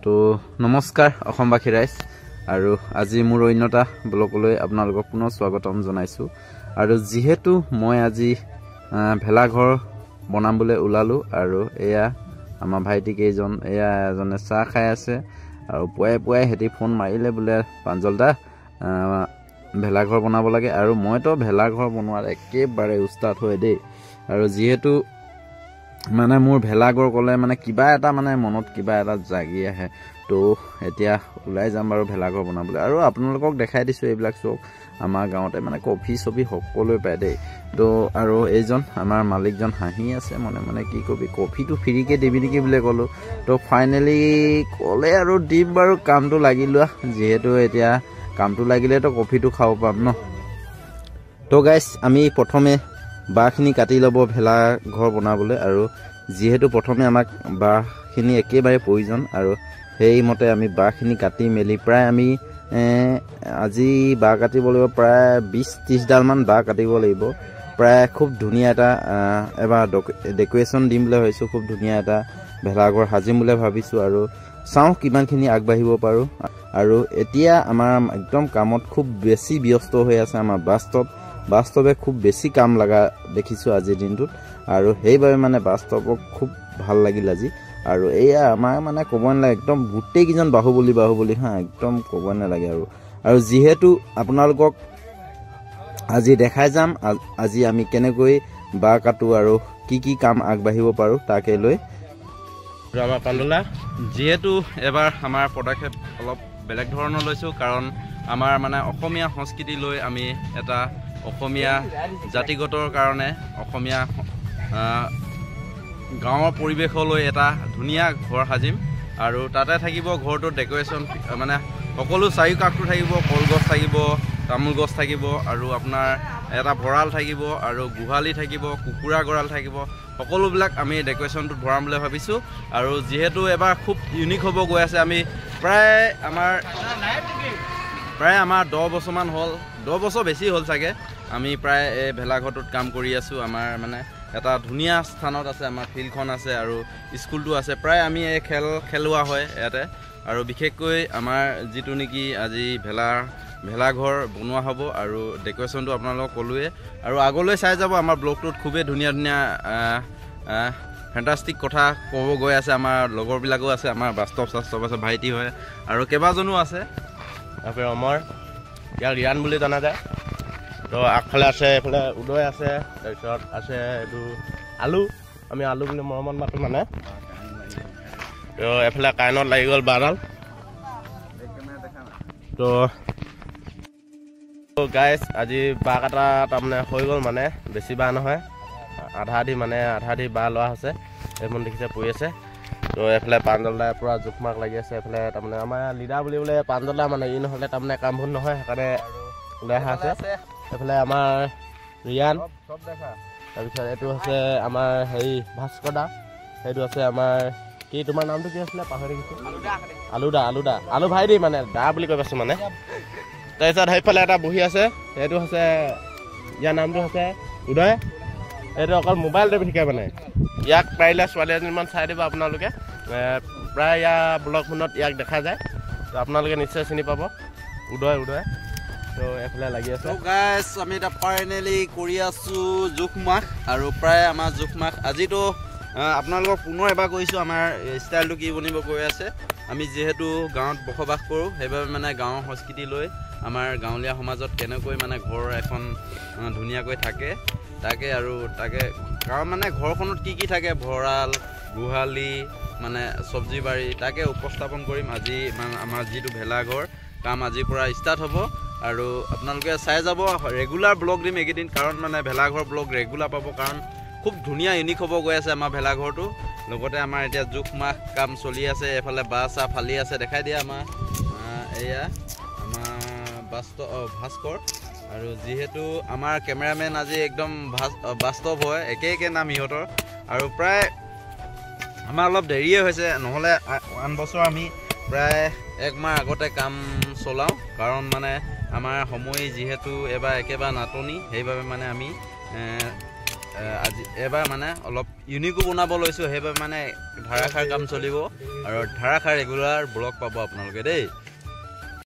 তো নমস্কাৰ অসমবাসী ৰাইজ আৰু আজি মোৰ অন্যটা ব্লগলৈ আপোনালোকক পুনৰ স্বাগতম জনাইছো আৰু যেহেতু মই আজি ভেলাঘৰ বনাবলৈ ওলালো আৰু এয়া আমাৰ ভাইটি কেইজন এয়া এজনে চাহ খাই আছে আৰু পুৱাই হেতি ফোন মাৰিলে বোলে পাঞ্জলদা ভেলাঘৰ বনাব লাগে আৰু মইতো ভেলাঘৰ বনোৱাৰ একেবাৰে উস্তাদ হৈ দেই আৰু যেহেতু মানে মোৰ ভেলাঘৰ কলে মানে কিবা এটা মানে মনত কিবা এটা জাগি আহে তো এতিয়া ওলাই যাম বাৰু ভেলাঘৰ বনাবলৈ আৰু আপোনালোকক দেখাই দিছো এইবিলাক চক আমাৰ গাঁৱতে মানে কফি ছবি সকলোৱে পায় দেই তো আৰু এইজন আমাৰ মালিকজন হাঁহি আছে মানে কি কবি কফিটো ফ্ৰীকে দিবি নেকি বুলি ক'লো তো ফাইনেলি ক'লে আৰু দিম বাৰু কামটো লাগি লোৱা যেহেতু এতিয়া কামটো লাগিলে তো কফিটো খাব পাম ন তো গাইস আমি প্ৰথমে বাঁহখিনি কাটি ল'ব ভেলাঘৰ বনাবলৈ আৰু যেহেতু প্ৰথমে আমাক বাঁহখিনি একেবাৰে প্ৰয়োজন আৰু সেইমতে আমি বাঁহখিনি কাটি মেলি প্ৰায় আমি আজি বাঁহ কাটিব লাগিব প্ৰায় 20-30 ডালমান বাঁহ কাটিব লাগিব প্ৰায় খুব ধুনীয়া এটা এবাৰ ডেকৰেশ্যন দিম বুলি ভাবিছোঁ খুব ধুনীয়া এটা ভেলাঘৰ সাজিম বুলি ভাবিছোঁ আৰু চাওঁ কিমানখিনি আগবাঢ়িব পাৰোঁ আৰু এতিয়া আমাৰ একদম কামত খুব বেছি ব্যস্ত হৈ আছে আমাৰ বাস্তৱে খুব বেছি কাম লগা দেখিছোঁ আজিৰ দিনটোত আৰু সেইবাবে মানে বাস্তৱক খুব ভাল লাগিল আজি আৰু এয়া আমাৰ মানে ক'ব নালাগে একদম গোটেইকেইজন বাহুবলী হা একদম ক'ব নালাগে আৰু যিহেতু আপোনালোকক আজি দেখাই যাম আজি আমি কেনেকৈ বাঁহ কাটো আৰু কি কাম আগবাঢ়িব পাৰোঁ তাকে লৈ আমাৰ পাণ্ডলা যিহেতু এবাৰ আমাৰ পদক্ষেপ অলপ বেলেগ ধৰণৰ লৈছোঁ কাৰণ আমাৰ মানে অসমীয়া সংস্কৃতি লৈ আমি এটা অসমীয়া জাতিগতৰ কাৰণে অসমীয়া গাঁৱৰ পৰিৱেশলৈ এটা ধুনীয়া ঘৰ সাজিম আৰু তাতে থাকিব ঘৰটোত ডেকৰেশ্যন মানে সকলো চাৰিওকাষটো থাকিব কলগছ থাকিব তামোল গছ থাকিব আৰু আপোনাৰ এটা ভঁৰাল থাকিব আৰু গোহালি থাকিব কুকুৰা গঁৰাল থাকিব সকলোবিলাক আমি ডেকৰেশ্যনটোত ভৰাম বুলি ভাবিছোঁ আৰু যিহেতু এবাৰ খুব ইউনিক হ'ব গৈ আছে আমি প্ৰায় আমাৰ 10 বছৰমান হ'ল 10 বছৰ বেছি হ'ল চাগে আমি প্ৰায় এই ভেলাঘৰটোত কাম কৰি আছোঁ আমাৰ মানে এটা ধুনীয়া স্থানত আছে আমাৰ ফিল্ডখন আছে আৰু স্কুলটো আছে প্ৰায় আমি এই খেলোৱা হয় ইয়াতে আৰু বিশেষকৈ আমাৰ যিটো নেকি আজি ভেলাঘৰ বনোৱা হ'ব আৰু ডেকৰেশ্যনটো আপোনালোকক ক'লোৱে আৰু আগলৈ চাই যাব আমাৰ ব্লগটোত খুবেই ধুনীয়া ফেণ্টাষ্টিক কথা ক'ব গৈ আছে আমাৰ লগৰবিলাকো আছে আমাৰ বাস্তৱ আছে ভাইটি হয় আৰু কেইবাজনো আছে তাৰপৰা আমাৰ ইয়াক ৰিয়ান বুলি জনা যায় তো আগফালে আছে এইফালে উদয় আছে তাৰপিছত আছে এইটো আলু আমি আলু বুলি মৰমত মাতো মানে তো এফালে কাৰেণ্টত লাগি গ'ল বাৰডাল তো গাইজ আজি বাঁহ কাটা তাৰমানে হৈ গ'ল মানে বেছি বাঁহ নহয় আধা আধি বাঁহ লোৱা হৈছে এইখন দেখিছে পৰি আছে তো এইফালে পাঞ্জলদাই পূৰা জোখমাক লাগি আছে এইফালে তাৰমানে আমাৰ লিডাৰ বুলিবলৈ পাঞ্জলদা মানে ই নহ'লে তাৰমানে কাম ভুল নহয় সেইকাৰণে ওলাই অহা আছে এইফালে আমাৰ ৰিয়ান তাৰপিছত এইটো হৈছে আমাৰ হেৰি ভাস্কৰ দা সেইটো আছে আমাৰ কি তোমাৰ নামটো কি আছিলে পাহৰি দেখিছোঁ আলু ভাই দেই মানে দা বুলি কৈ পাইছোঁ মানে তাৰপিছত সেইফালে এটা বহি আছে সেইটো হৈছে ইয়াৰ নামটো হৈছে উদয় এইটো অকল মোবাইল টিপি শিকাই মানে ইয়াক পাৰিলে ছোৱালী এজনীমান চাই দিব আপোনালোকে প্ৰায় ইয়াৰ ব্লগ ফোনত ইয়াক দেখা যায় তো আপোনালোকে নিশ্চয় চিনি পাব উদয় তো এইফালে লাগি আছে গাইছ আমি এতিয়া ফাইনেলি কৰি আছোঁ জোখমাখ আৰু প্ৰায় আমাৰ জোখমাখ আজিতো আপোনালোকক পুনৰ এবাৰ কৈছোঁ আমাৰ ষ্টাইলটো কি বনিব গৈ আছে আমি যিহেতু গাঁৱত বসবাস কৰোঁ সেইবাবে মানে গাঁৱৰ সংস্কৃতি লৈ আমাৰ গাঁৱলীয়া সমাজত কেনেকৈ মানে ঘৰ এখন ধুনীয়াকৈ থাকে তাকে কাৰণ মানে ঘৰখনত কি থাকে ভঁৰাল গোহালি মানে চব্জি বাৰী তাকে উপস্থাপন কৰিম আজি মানে আমাৰ যিটো ভেলাঘৰ কাম আজিৰ পৰা ষ্টাৰ্ট হ'ব আৰু আপোনালোকে চাই যাব ৰেগুলাৰ ব্লগ দিম এইকেইদিন কাৰণ মানে ভেলাঘৰ ব্লগ ৰেগুলাৰ পাব কাৰণ খুব ধুনীয়া ইউনিক হ'ব গৈ আছে আমাৰ ভেলাঘৰটো লগতে আমাৰ এতিয়া জোখমাখ কাম চলি আছে এফালে বাঁহ চাহ ফালি আছে দেখাই দিয়া আমাৰ এয়া আমাৰ ভাস্কৰ আৰু যিহেতু আমাৰ কেমেৰামেন আজি একদম বাস্তৱ হয় একে নাম ইহঁতৰ আৰু প্ৰায় আমাৰ অলপ দেৰিয়ে হৈছে নহ'লে আন বছৰ আমি প্ৰায় 1 মাহ আগতে কাম চলাওঁ কাৰণ মানে আমাৰ সময় যিহেতু এবাৰ একেবাৰে নাটনি সেইবাবে মানে আমি আজি এবাৰ মানে অলপ ইউনিকো বনাব লৈছোঁ, সেইবাবে মানে ধাৰাসাৰ কাম চলিব আৰু ধাৰাসাৰ ৰেগুলাৰ ব্লগ পাব আপোনালোকে দেই।